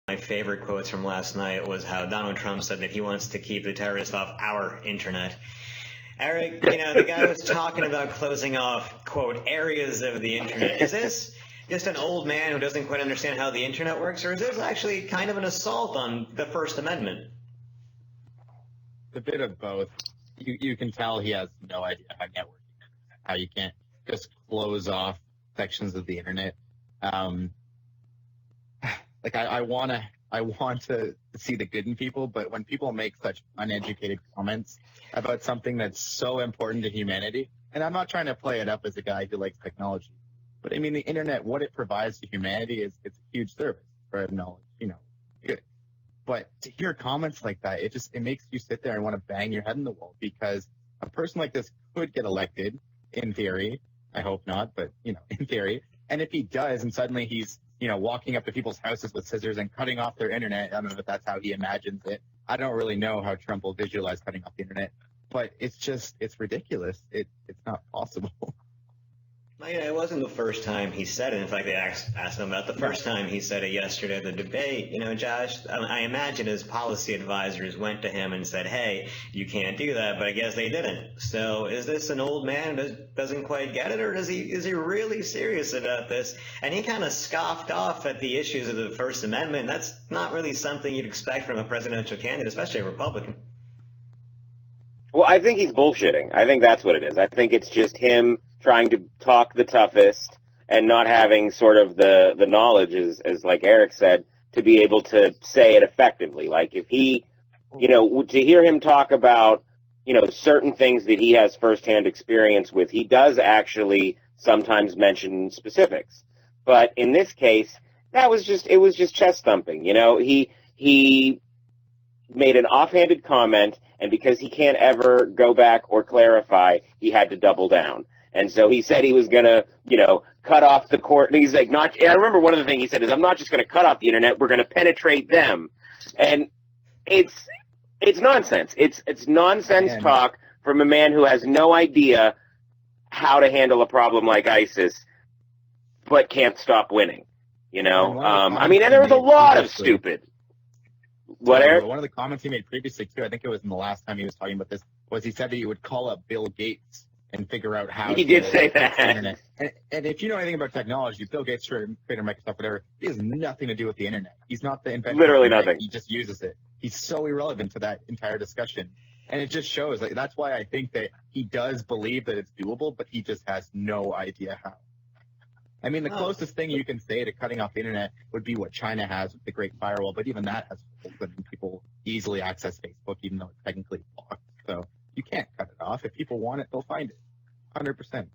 my favorite quotes from last night was how Donald Trump said that he wants to keep the terrorists off our internet. Eric, the guy was talking about closing off, quote, areas of the internet. Is this just an old man who doesn't quite understand how the internet works, or is this actually kind of an assault on the First Amendment? A bit of both. You can tell he has no idea how networking is, how you can't just close off sections of the internet. I want to see the good in people, but when people make such uneducated comments about something that's so important to humanity, and I'm not trying to play it up as a guy who likes technology, but I mean the internet, what it provides to humanity it's a huge service for knowledge, good. But to hear comments like that, it makes you sit there and want to bang your head in the wall, because a person like this could get elected in theory. I hope not, but in theory. And if he does, and suddenly he's walking up to people's houses with scissors and cutting off their internet. I don't know if that's how he imagines it. I don't really know how Trump will visualize cutting off the internet, but it's ridiculous. It's not possible. It wasn't the first time he said it. In fact, they asked him about the first time he said it yesterday at the debate. Josh, I imagine his policy advisors went to him and said, hey, you can't do that, but I guess they didn't. So is this an old man who doesn't quite get it, or is he really serious about this? And he kind of scoffed off at the issues of the First Amendment. That's not really something you'd expect from a presidential candidate, especially a Republican. Well, I think he's bullshitting. I think that's what it is. I think it's just him trying to talk the toughest and not having sort of the knowledge, as like Eric said, to be able to say it effectively. Like if he, to hear him talk about, certain things that he has firsthand experience with, he does actually sometimes mention specifics. But in this case, it was just chest thumping. He made an offhanded comment, and because he can't ever go back or clarify, he had to double down. And so he said he was going to, cut off the court. And he's like, I remember one of the things he said is, I'm not just going to cut off the internet, we're going to penetrate them. And it's nonsense. It's nonsense talk from a man who has no idea how to handle a problem like ISIS, but can't stop winning. And there was a lot of stupid. What, Eric? One of the comments he made previously, too, I think it was in the last time he was talking about this, was he said that he would call up Bill Gates and figure out how he did say that. The internet. And if you know anything about technology, Bill Gates, creator of Microsoft, whatever, he has nothing to do with the internet. He's not the inventor. Literally nothing. He just uses it. He's so irrelevant to that entire discussion. And it just shows, that's why I think that he does believe that it's doable, but he just has no idea how. I mean, the closest thing you can say to cutting off the internet would be what China has with the Great Firewall, but even that has people easily access Facebook, even though it's technically blocked. So you can't cut it off. If people want it, they'll find it. 100%.